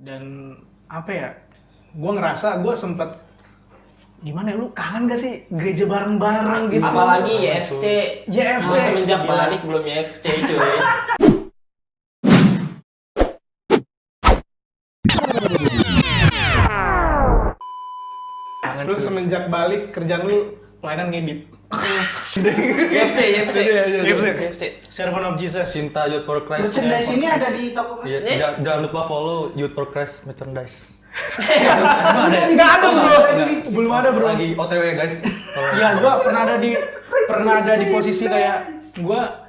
Dan apa ya, gue ngerasa gue sempet gimana ya, lu kangen gak sih gereja bareng-bareng gitu? Apalagi YFC. YFC. Gua semenjak Gila. balik belum YFC cuy. Lu semenjak balik kerjaan lu pelayanan ngedit. YFC. YFC. Servant of Jesus. Cinta Youth for Christ. Merchandise ini ada di toko Iya, Nih. jangan lupa follow Youth for Christ merchandise. Nggak ada bro. Belum ada bro. Lagi OTW guys. Ya gua pernah ada di posisi kayak gua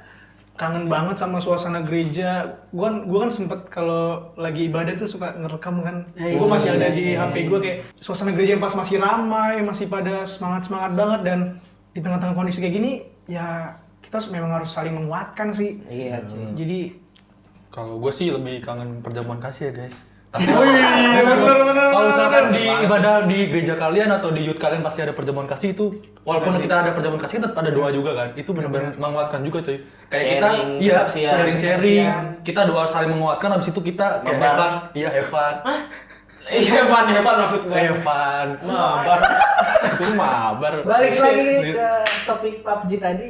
kangen banget sama suasana gereja. Gua kan sempet kalau lagi ibadah tuh suka ngerekam kan. Gua masih ada di HP gua kayak suasana gereja yang pas masih ramai, masih pada semangat banget, dan di tengah-tengah kondisi kayak gini ya kita memang harus saling menguatkan sih. Iya cuy. Jadi Kalau gue sih lebih kangen perjamuan kasih ya guys. Tapi bener. kalau misalkan di ibadah di gereja kalian atau di youth kalian pasti ada perjamuan kasih itu, walaupun kita ada perjamuan kasih tetap ada doa juga kan. Itu benar-benar menguatkan juga cuy. Kayak kita Sharing, iya kesaksian. sharing, kita doa saling menguatkan, habis itu kita kayak Mabar. have fun. Iya Evan maksud gue. Have fun. Mabar. Itu mabar. Balik lagi ke topik PUBG tadi.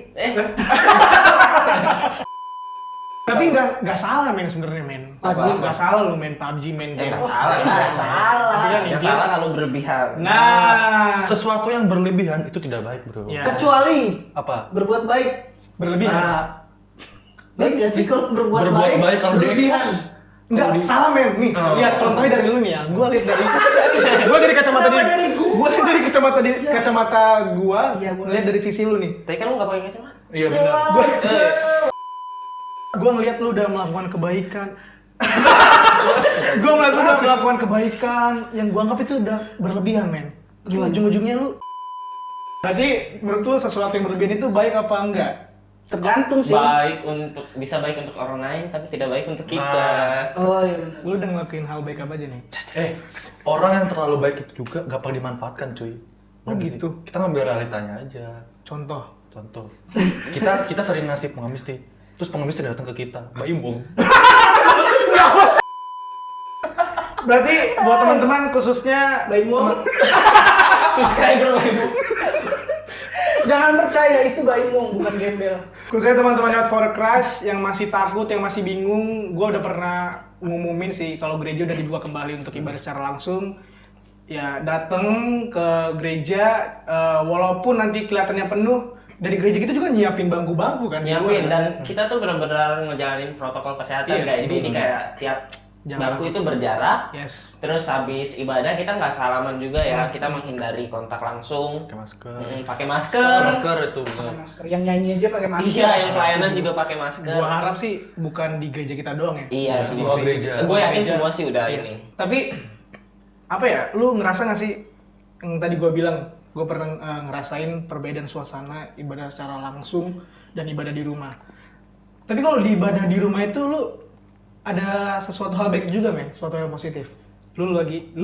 tapi nggak salah men sebenarnya men. PUBG. Nggak salah lu main PUBG, main game. Nggak salah. Nggak salah. Tapi kan Yang intinya- salah kalau berlebihan. Nah, Sesuatu yang berlebihan itu tidak baik, bro. Ya. Kecuali Apa? berbuat baik. berlebihan. Nah, Baik gak sih kalau berbuat berbuat baik kalau berlebihan? diekspos. Enggak, salah men. Nih, lihat contohnya dari lu nih ya. Gua lihat dari kacamata Kenapa dari gua? dari kacamata gua, Iya, boleh. lihat dari sisi lu nih. Tapi kan lu nggak pakai kacamata. Iya benar. Gua ngelihat lu udah melakukan kebaikan. Gua ngeliat lu udah melakukan kebaikan yang gua anggap itu udah berlebihan, men. Ujung-ujungnya lu berarti menurut lu sesuatu yang berlebihan itu baik apa enggak? Tergantung sih. Bisa baik untuk orang lain tapi tidak baik untuk kita. Oh iya benar. Lu udah ngelakuin hal baik apa aja nih? Orang yang terlalu baik itu juga gampang dimanfaatkan, cuy. Oh, Bener sih? gitu. Kita ngambil realitanya aja. Contoh. Contoh, kita sering ngasih pengemis nih, terus pengemis datang ke kita, Mbak Imbung. Berarti buat teman-teman khususnya Baimong. Subscriber Ibu. Jangan percaya itu Baimong bukan gembel. khususnya teman-teman Youth for Christ yang masih takut, yang masih bingung, gue udah pernah ngumumin sih kalau gereja udah dibuka kembali untuk ibadah secara langsung. Ya datang ke gereja, walaupun nanti kelihatannya penuh, dari gereja kita juga nyiapin bangku-bangku kan. Nyiapin, dan kita tuh benar-benar ngejalanin protokol kesehatan Iya, guys. Jadi kayak tiap Jangan bangku itu berjarak. Yes. Terus habis ibadah kita nggak salaman juga ya. Kita menghindari kontak langsung. Pakai masker. Pakai Pakai masker. masker itu benar. Pakai masker. Yang nyanyi aja pakai masker. Iya, yang pelayanan juga pakai masker. Gua harap sih bukan di gereja kita doang ya. Iya, semua gereja. Gue yakin Gereja. semua sih udah Iya. ini. Tapi apa ya? Lu ngerasa nggak sih yang tadi gua bilang? Gue pernah ngerasain perbedaan suasana ibadah secara langsung dan ibadah di rumah. Tapi kalau di ibadah di rumah itu lu ada sesuatu hal baik juga men, sesuatu yang positif. Lu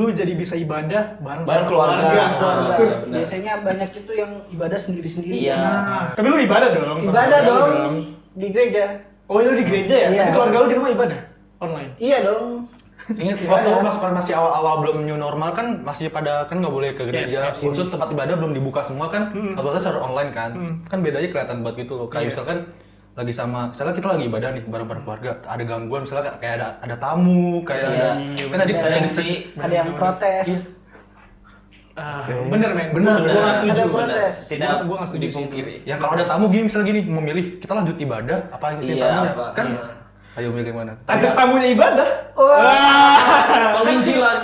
jadi bisa ibadah bareng sama keluarga. Keluarga. Iya, benar. Biasanya banyak itu yang ibadah sendiri-sendiri. Iya. Nah, tapi lu ibadah dong. sama Ibadah keluarga lu dong di gereja. Oh, lu di gereja ya? Iya. Tapi keluarga lu di rumah ibadah online. Iya dong. Ingat waktu pas masih awal-awal belum new normal kan masih pada kan nggak boleh ke gereja. Yes, yes, Unsur tempat ibadah belum dibuka semua kan. Otomatis harus online kan. Kan bedanya kelihatan banget gitu loh. Kayak Iya. misalkan lagi misalnya kita lagi ibadah nih bareng keluarga, ada gangguan misalnya kayak ada tamu, kayak Iya. kan tadi Sering tadi sih. Ada yang protes. Bener men. Bener. Gua nggak setuju. Ada Benar. protes. Tidak Gua nggak setuju sih. dipungkiri. yang kalau ada tamu gini misalnya gini mau milih kita lanjut ibadah apa yang isi Iya, tamunya apa? kan Iya. ayo milih mana Ajak tamunya ibadah. Penginjilan.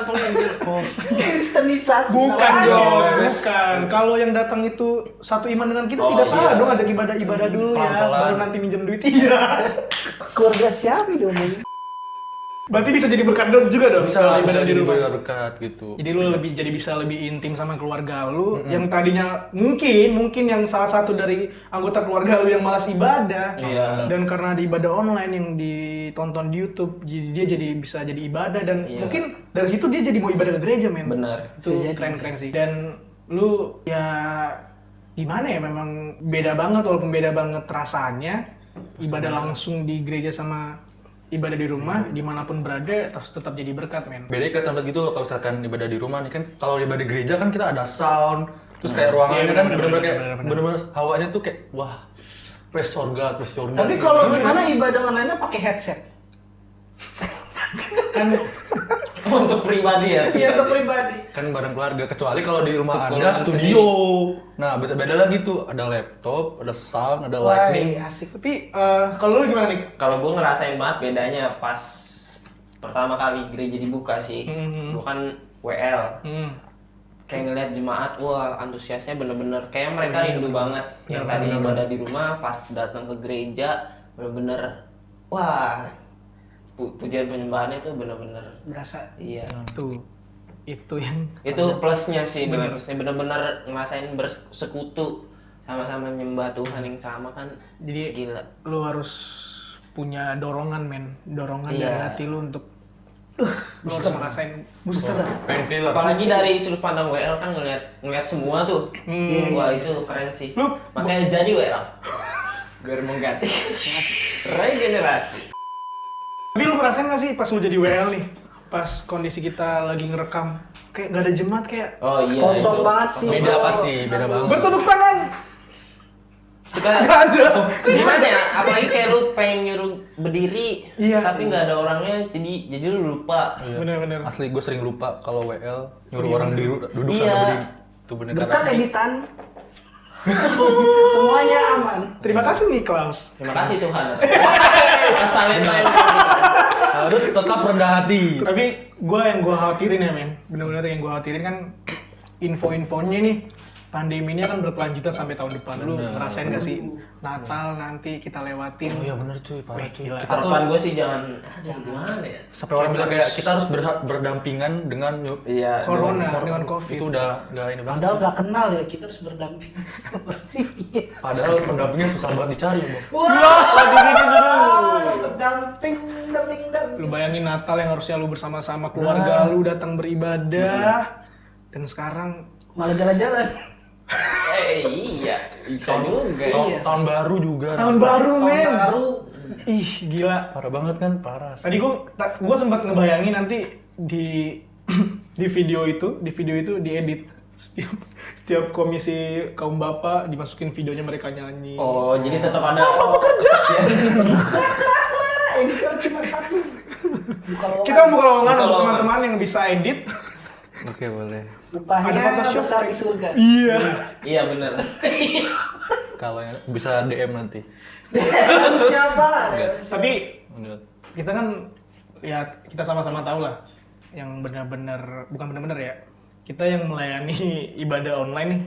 Kristenisasi. Bukan namanya. dong, bukan. Kalau yang datang itu satu iman dengan kita Oh, tidak salah iya. dong ajak ibadah dulu ya, Pelan-pelan. baru nanti minjem duit. Iya. Keluarga siapa dong? Berarti bisa jadi berkat juga dong bisa kalau bisa ibadah di jadi rumah. berkat gitu. Jadi lu bisa lebih intim sama keluarga lu yang tadinya mungkin yang salah satu dari anggota keluarga lu yang malas ibadah. Iya. Dan karena di ibadah online yang ditonton di YouTube, jadi dia jadi bisa jadi ibadah dan Iya. mungkin dari situ dia jadi mau ibadah ke gereja, men. Benar. Itu Bisa jadi. keren-keren sih. Dan lu ya gimana ya, memang beda banget walaupun beda banget rasanya ibadah langsung di gereja sama ibadah di rumah dimanapun berada terus tetap jadi berkat, men. Bedanya kelihatan banget gitu loh kalau misalkan ibadah di rumah nih kan, kalau ibadah di gereja kan kita ada sound, terus kayak ruangannya Iya, kan bener, bener-bener kayak bener. bener-bener hawanya tuh kayak wah, praise surga. Tapi kalau gimana ibadah online-nya pakai headset? Kan Untuk pribadi ya. Iya, untuk pribadi. kan bareng keluarga, kecuali kalau di rumah Untuk Anda keluarga studio. Nah, beda lagi tuh, ada laptop, ada sound, ada lightning. Wah, asik. tapi kalau lu gimana nih? Kalau gue ngerasain banget bedanya pas pertama kali gereja dibuka sih. Mhm. Gue kan WL. Kayak ngeliat jemaat, wah antusiasnya bener-bener kayak mereka rindu banget. Yang tadi ibadah di rumah, pas datang ke gereja bener-bener wah pujian penyembahannya itu bener-bener Berasa. iya. Tuh. Itu yang Itu plusnya sih, bener-bener ngerasain bersekutu sama-sama nyembah Tuhan yang sama kan. jadi Gila. lu harus punya dorongan, men. Dorongan Iya. dari hati lu untuk lu harus ngerasain booster. Painkiller. Apalagi dari sudut pandang WL kan ngeliat semua tuh. Wah itu keren sih. Lu- Makanya jadi WL. Biar mengganti regenerasi. Tapi lu ngerasain gak sih pas lu jadi WL nih? Pas kondisi kita lagi ngerekam, kayak gak ada jemaat, kayak Oh iya. Kosong itu. banget sih. Beda pasti, beda banget. bertepuk tangan. Suka Gak ada. gimana ya? Apalagi kayak lu pengen nyuruh berdiri, Iya. tapi nggak ada orangnya, jadi lu lupa. Bener-bener. Asli gue sering lupa kalau WL nyuruh orang duduk Iya. sama berdiri. Itu bener Berkat editan. Semuanya aman. Terima kasih nih, Klaus. Terima kasih Tuhan. Pas talenta yang harus tetap rendah hati. Tapi yang gue khawatirin ya, men. Bener-bener yang gue khawatirin kan info-infonya nih. Pandemi ini akan berkelanjutan sampai tahun depan. Lu ngerasain gak sih? Natal nanti kita lewatin. Oh iya bener cuy, parah cuy. Gila. Kita tuh harapan gue sih jangan, aduh gimana ya? sampai orang bilang kayak kita harus berdampingan dengan Iya. Corona, dengan COVID. Itu udah nggak ini banget Padahal sih. gak kenal ya, kita harus berdamping seperti Padahal pendampingnya susah banget dicari ya, Bang. berdamping. Lu bayangin Natal yang harusnya lu bersama-sama keluarga lu datang beribadah. Dan sekarang Malah jalan-jalan. Iya, bisa juga. Tahun baru juga. tahun baru, men. Tahun baru. Ih, gila. Parah banget kan, parah. Tadi gua sempat ngebayangin nanti di di video itu diedit setiap komisi kaum bapak dimasukin videonya mereka nyanyi. Oh, jadi tetap ada. Ini kan cuma satu. Buka lowongan. Kita buka lowongan Buka untuk lowongan. teman-teman yang bisa edit. Oke, boleh. Ada Upahnya Photoshop. besar di surga. Iya. Iya bener. Kalau yang bisa DM nanti. Siapa? Tapi Bener. kita kan ya kita sama-sama tahu lah yang benar-benar bukan benar-benar ya. Kita yang melayani ibadah online nih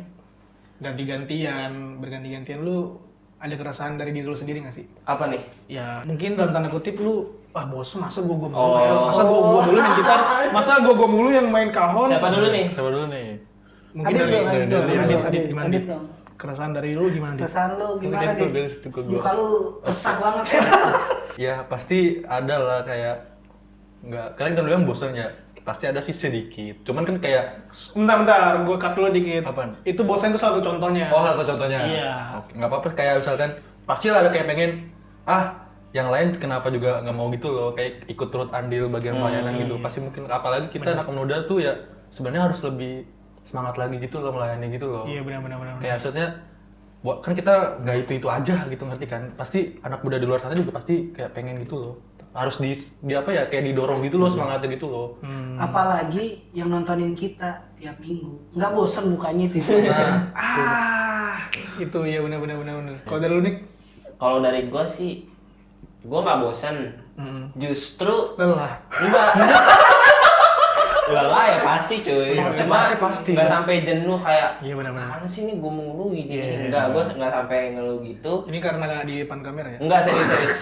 berganti-gantian lu ada keresahan dari diri lu sendiri nggak sih? Apa nih? Ya mungkin dalam tanda kutip lu bosen masa gua mulu Oh. ya? Masa gua mulu main gitar, masa gua mulu yang main kahon. Siapa dulu nih? Siapa dulu nih? Mungkin Adit dari dong, Adit dong, Adit gimana? Adit Adit? dong. Keresahan dari lu gimana, Dit? Keresahan lu gimana Mungkin tuh nih? dari situ ke gua. Muka lu resah banget ya. Ya pasti ada lah kayak nggak, kalian kan bilang bosan ya, pasti ada sih sedikit. Cuman kan kayak Bentar, gua cut dulu dikit. Apaan? Itu bosan itu satu contohnya. satu contohnya. Iya. Oke, nggak apa-apa kayak misalkan pasti lah ada kayak pengen yang lain kenapa juga nggak mau gitu loh, kayak ikut turut andil bagian pelayanan gitu. Pasti mungkin apalagi kita anak muda tuh ya sebenarnya harus lebih semangat lagi gitu loh melayani gitu loh. Iya benar. Kayak maksudnya kan kita nggak itu aja gitu, ngerti kan? Pasti anak muda di luar sana juga pasti kayak pengen gitu loh. Harus di apa ya kayak didorong gitu loh semangatnya gitu loh. Apalagi yang nontonin kita tiap minggu. Nggak bosen mukanya itu. Itu ya benar. Kalau dari lu nih Kalau dari gua sih, gua nggak bosan. Justru lelah. enggak. Lelah ya pasti cuy. Cuma pasti. nggak sampai jenuh kayak. Iya benar. Apaan sih ini gua mulu gini. Iya. Enggak, gua nggak sampai ngeluh gitu. Ini karena nggak di depan kamera ya? Enggak serius.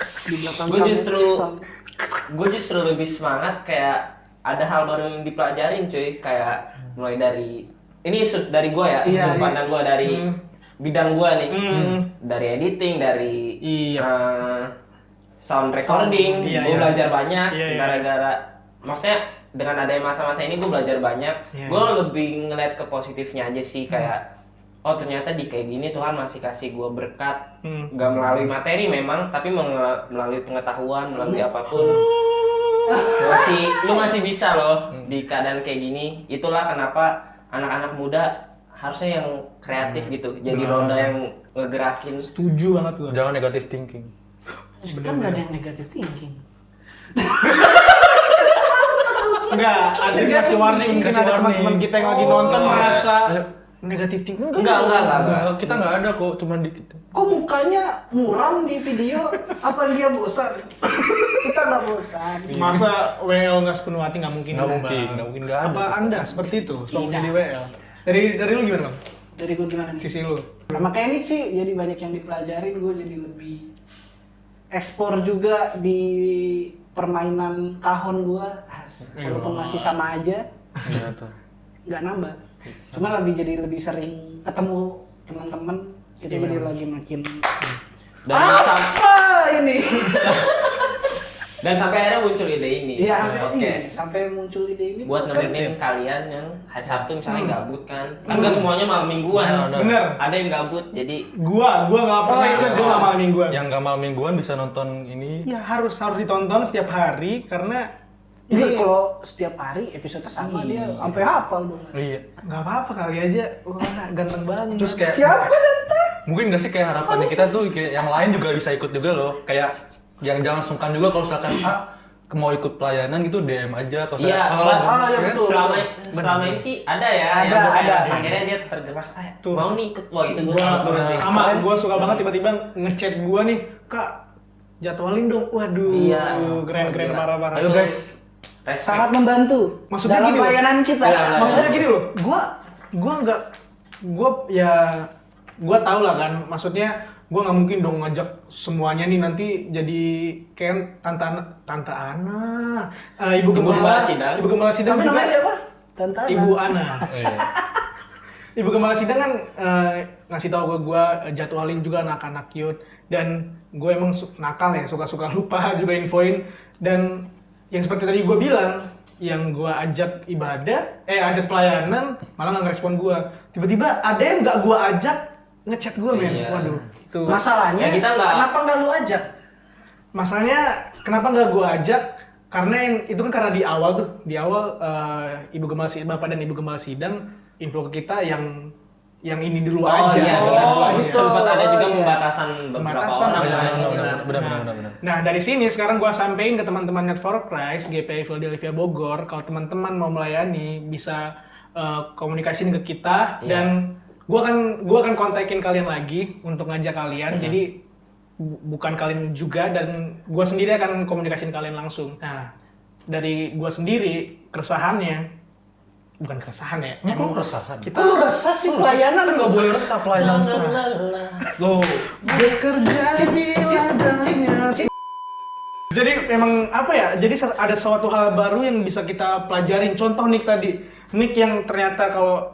Gue justru lebih semangat kayak ada hal baru yang dipelajarin cuy, kayak mulai dari ini dari gue ya, Iya, sudut pandang gue dari bidang gue nih, dari editing, dari Iya. sound recording, Iya, gue iya. belajar banyak Iya, iya. gara-gara, maksudnya dengan adanya masa-masa ini gue belajar banyak, Iya, gue lebih ngeliat ke positifnya aja sih kayak oh ternyata di kayak gini Tuhan masih kasih gue berkat, gak Hmm. melalui materi memang, tapi melalui pengetahuan, melalui apapun. Lu masih bisa loh di keadaan kayak gini. Itulah kenapa anak-anak muda harusnya yang kreatif gitu, jadi roda yang ngegerakin. Setuju banget gua. Jangan negative thinking. Kan nggak ada yang negatif thinking. Enggak, ada yang kasih warning, mungkin Kasih ada warning. teman-teman kita yang lagi nonton Oh. merasa negatif thinking. Enggak. Kita nggak ada kok, cuma dikit. Kok mukanya muram di video? Apa dia bosan? Kita nggak bosan. Masa WL nggak sepenuh hati nggak mungkin. Nggak dong, mungkin, Bang. nggak mungkin, nggak ada. Apa Anda seperti itu? Selalu Tidak. jadi WL. Dari lu gimana, Bang? Dari gue gimana nih? Sisi lu. Sama kayak Nick sih, jadi banyak yang dipelajarin, gue jadi lebih ekspor juga di permainan kahon gue, walaupun masih sama aja, Iya tuh. nggak nambah. Cuma jadi lebih sering ketemu teman-teman, kita jadi lagi makin Dan ini. dan sampai akhirnya muncul ide ini. Iya, podcast. sampai muncul ide ini. Buat kan nemenin kalian yang hari Sabtu misalnya gabut kan. Kan nggak semuanya malam mingguan. Benar. Bener. Ada yang gabut jadi Gua nggak pernah, iya. gua nggak malam mingguan. Yang nggak malam mingguan bisa nonton ini. Ya harus ditonton setiap hari karena Ini ini kalau setiap hari episode sama dia sampai hafal dong. Iya. nggak apa-apa kali aja. Wah, ganteng banget. Terus kayak Siapa? mungkin nggak sih kayak harapannya kita tuh kayak yang lain juga bisa ikut juga loh. Kayak yang jangan sungkan juga kalau misalkan mau ikut pelayanan gitu DM aja atau iya, ya betul, selama ini sih ada ya Ada, yang kayak ada. akhirnya dia tergerak Tuh. mau nih ikut. Wah, itu gue sama gue suka banget tiba-tiba ngechat gue nih, Kak jadwalin dong. Waduh, Iya. keren Gila. parah. Ayo guys. Sangat membantu Maksudnya dalam gini loh. pelayanan kita. Iya, Maksudnya gini loh, gue tau lah kan, maksudnya gue nggak mungkin dong ngajak semuanya nih nanti jadi kayak tante Ana, ibu gembala sidang. ibu gembala sidang Tapi juga, namanya siapa? Tantana. ibu Ana. Iya. Ibu gembala sidang kan ngasih tahu ke gue jadwalin juga anak-anak youth, dan gue emang nakal ya, suka lupa juga infoin. Dan yang seperti tadi gue bilang, yang gue ajak ajak pelayanan malah nggak ngerespon gue. Tiba-tiba ada yang nggak gue ajak ngechat gue, men. Iya. Waduh, itu Masalahnya Ya, kita nggak- kenapa nggak lu ajak? masalahnya kenapa nggak gue ajak, karena itu kan karena di awal ibu gembala sidang, bapak dan ibu gembala sidang info ke kita yang ini dulu Oh aja. iya, yang benar. dulu aja. gitu. Sempat ada juga Iya. pembatasan beberapa Pembatasan, orang. iya, kan. Benar. Nah, dari sini sekarang gua sampein ke teman-teman Net for Christ GPI Philadelphia Bogor, kalau teman-teman mau melayani bisa komunikasiin ke kita. Iya. Dan gua akan kontakin kalian lagi untuk ngajak kalian. Jadi bukan kalian juga, dan gua sendiri akan komunikasiin kalian langsung. Nah, dari gua sendiri keresahannya, bukan keresahan ya. Emang keresahan. Kita Kok lu resah sih pelayanan Kan nggak boleh resah pelayanan. Jangan lelah. Loh. bekerja di ladangnya. Jadi memang apa ya? Jadi ada suatu hal baru yang bisa kita pelajarin. Contoh Nick tadi, Nick yang ternyata kalau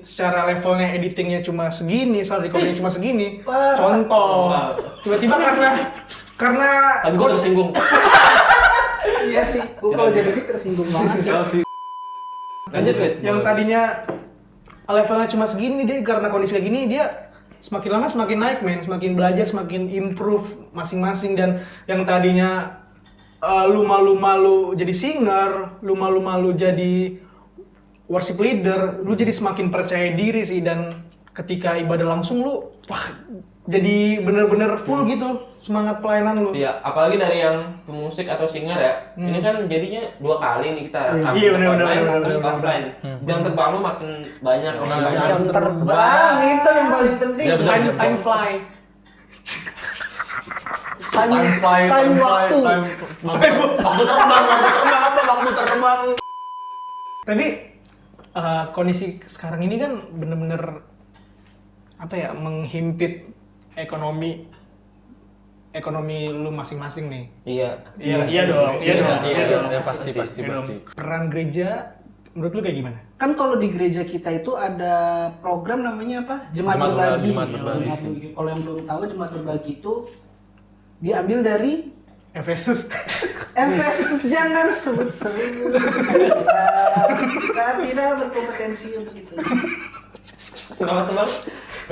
secara levelnya editingnya cuma segini, sound recordingnya cuma segini. Parah. Contoh, tiba-tiba karena Tapi gue tersinggung. Iya sih, gua kalau jadi Nick tersinggung banget sih. Lanjut, Wid. yang tadinya levelnya cuma segini, dia karena kondisi kayak gini dia semakin lama semakin naik, men, semakin belajar, semakin improve masing-masing. Dan yang tadinya lu malu-malu jadi singer, lu malu-malu jadi worship leader, lu jadi semakin percaya diri sih. Dan ketika ibadah langsung lu jadi bener-bener full gitu semangat pelayanan lu. Iya, apalagi dari yang pemusik atau singer ya. Ini kan jadinya 2 kali nih kita rekam. Iya, Untuk bener, online bener, terus bener. offline. Jam terbang lu makin banyak. Jam terbang itu yang paling penting. Iya, benar. Time fly. Time fly, time waktu. Waktu terbang. Tapi kondisi sekarang ini kan bener-bener apa ya, menghimpit ekonomi lu masing-masing nih. Iya. Iya dong. Iya, pasti. dong. Peran gereja menurut lu kayak gimana? Kan kalau di gereja kita itu ada program namanya apa? Jemaat Jemaat berbagi. berbagi. Kalau yang belum tahu jemaat berbagi itu diambil dari Efesus. Efesus. Jangan sebut-sebut. Kita tidak berkompetensi untuk itu. Kenapa tuh, Bang?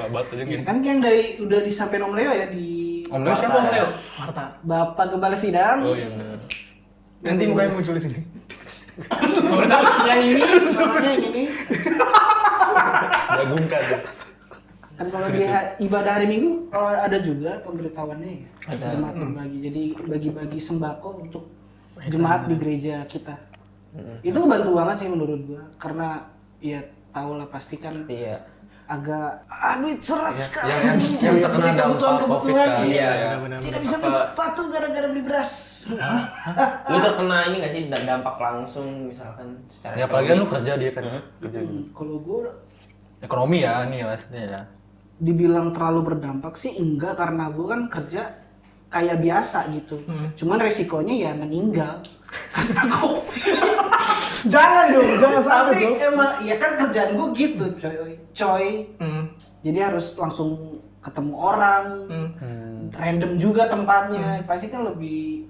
Suka banget aja Ya gini. kan yang udah disampaikan Om Leo ya di Om Leo siapa Om Leo? Marta. Bapak Kepala Sidang. Oh iya benar. Nanti mukanya muncul di sini. Yang ini, namanya yang ini. Jagungkan tuh. Kan kalau di ibadah hari Minggu kalau ada juga pemberitahuannya ya. Jemaat berbagi. Jadi bagi-bagi sembako untuk jemaat di gereja kita. Itu bantu banget sih menurut gua karena ya tau lah pasti kan Iya. agak duit seret sekali. Yang terkena dampak Covid kan. Iya. Tidak bisa beli sepatu gara-gara beli beras. Lu terkena ini nggak sih dampak langsung misalkan secara Ya apalagi kan lu kerja dia kan. Kerja. Kalau gua Ekonomi ya ini maksudnya ya. dibilang terlalu berdampak sih enggak karena gua kan kerja kayak biasa gitu. Cuman resikonya ya meninggal karena Covid. Jangan dong, jangan sampai Tapi dong. emang ya kan kerjaan gue gitu coy. Hmm. Jadi harus langsung ketemu orang, random juga tempatnya. Pasti kan lebih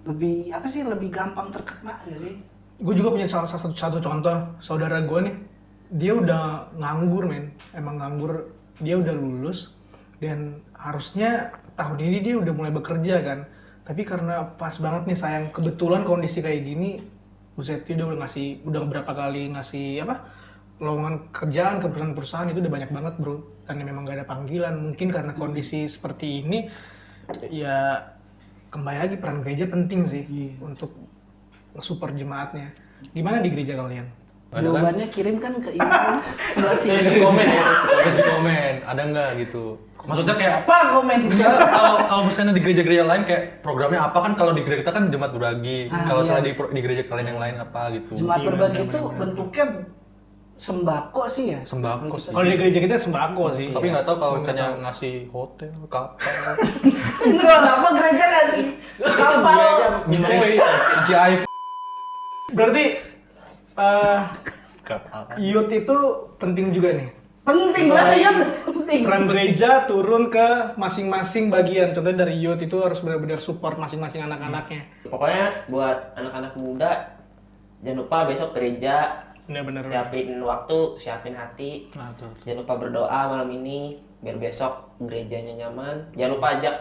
apa sih lebih gampang terkena ya sih. Gue juga punya salah satu contoh saudara gue nih, dia udah nganggur men, emang nganggur, dia udah lulus dan harusnya tahun ini dia udah mulai bekerja kan, tapi karena pas banget nih sayang kebetulan kondisi kayak gini, buset dia udah berapa kali ngasih apa lowongan kerjaan ke perusahaan-perusahaan itu udah banyak banget bro, dan memang gak ada panggilan, mungkin karena kondisi seperti ini ya kembali lagi peran gereja penting sih untuk support jemaatnya. Gimana di gereja kalian? Jawabannya kirim kan ke email sebelah Terus sini. di komen ya. Terus di komen, ada nggak gitu? Maksudnya kayak Apa komen? misalnya kalau misalnya di gereja-gereja lain kayak programnya apa kan, kalau di gereja kita kan jemaat berbagi. Kalau saya di gereja kalian yang lain apa gitu? Jemaat berbagi itu bentuknya sembako sih ya. Sembako sih. Kalau di gereja kita sembako sih. Tapi nggak tahu kalau misalnya ngasih hotel, kapal, Enggak, apa gereja ngasih kapal. ngasih iPhone. Berarti Kapal. youth itu penting juga nih. Penting lah ya, penting. Peran gereja turun ke masing-masing bagian. Contohnya dari youth itu harus benar-benar support masing-masing anak-anaknya. Pokoknya buat anak-anak muda jangan lupa besok gereja, Benar-benar. siapin waktu, siapin hati. Nah, tuh. Jangan lupa berdoa malam ini biar besok gerejanya nyaman. Jangan lupa ajak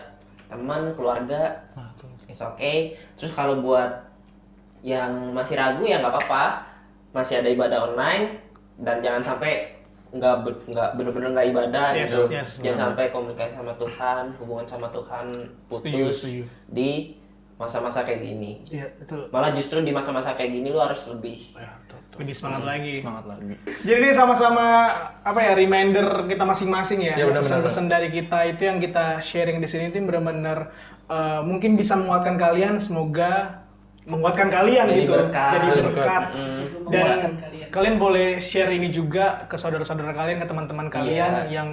teman, keluarga. Nah, tuh. It's okay. Terus kalau buat yang masih ragu ya nggak apa-apa, masih ada ibadah online dan jangan sampai nggak bener-bener nggak ibadah Yes, gitu. yes. Jangan sampai komunikasi sama Tuhan, hubungan sama Tuhan putus Setuju. di masa-masa kayak gini. Iya, betul. Malah justru di masa-masa kayak gini lu harus lebih Ya, tuh. Lebih semangat lagi. Semangat lagi. Jadi ini sama-sama apa ya, reminder kita masing-masing ya. Ya, benar-benar. Pesan-pesan dari kita itu yang kita sharing di sini itu benar-benar mungkin bisa menguatkan kalian, semoga menguatkan kalian Jadi gitu. berkat. Jadi berkat. Dan Menguatkan kalian boleh share ini juga ke saudara-saudara kalian, ke teman-teman kalian Iya. yang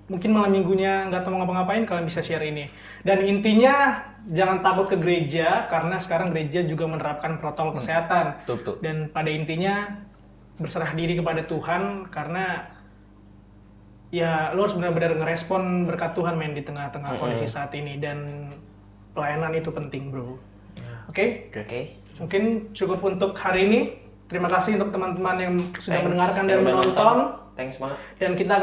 mungkin malam minggunya nggak tahu ngapa-ngapain, kalian bisa share ini. Dan intinya jangan takut ke gereja karena sekarang gereja juga menerapkan protokol kesehatan. Betul. Dan pada intinya berserah diri kepada Tuhan karena ya lo harus benar-benar ngerespon berkat Tuhan men di tengah-tengah kondisi saat ini, dan pelayanan itu penting bro. Oke? oke. Mungkin cukup untuk hari ini. Terima kasih untuk teman-teman yang sudah Thanks mendengarkan dan yang udah menonton. Thanks banget. Dan kita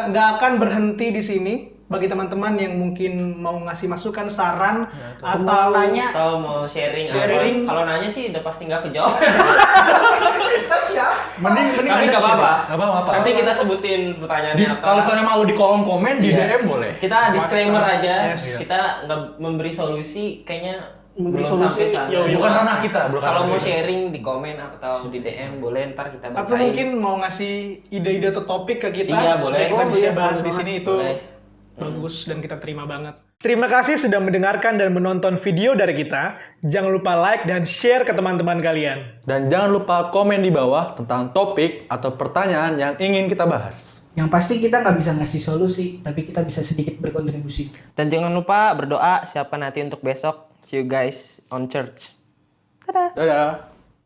nggak akan berhenti di sini. Bagi teman-teman yang mungkin mau ngasih masukan, saran, atau Mau nanya. Atau mau sharing, Sharing. Kalau nanya sih udah pasti nggak kejawab. Kita siapa? mending Tapi Anda nggak share. apa-apa. Nggak apa-apa. Nanti kita sebutin pertanyaannya apa. Kalau misalnya malu di kolom komen di Iya. DM boleh. Kita disclaimer WhatsApp. aja, Yes. kita nggak memberi solusi, kayaknya Memberi belum solusi, sampai sana. yo, Bukan ranah kita, bukan Kalau ranah mau kita. sharing di komen atau di DM boleh, ntar kita bacain. Atau mungkin mau ngasih ide-ide atau topik ke kita, Iya, boleh. supaya kita bisa Oh, iya, bahas boleh di sini, itu Boleh. bagus dan kita terima banget. Terima kasih sudah mendengarkan dan menonton video dari kita. Jangan lupa like dan share ke teman-teman kalian. Dan jangan lupa komen di bawah tentang topik atau pertanyaan yang ingin kita bahas. Yang pasti kita nggak bisa ngasih solusi, tapi kita bisa sedikit berkontribusi. Dan jangan lupa berdoa siapkan hati untuk besok. See you guys on church. Dadah.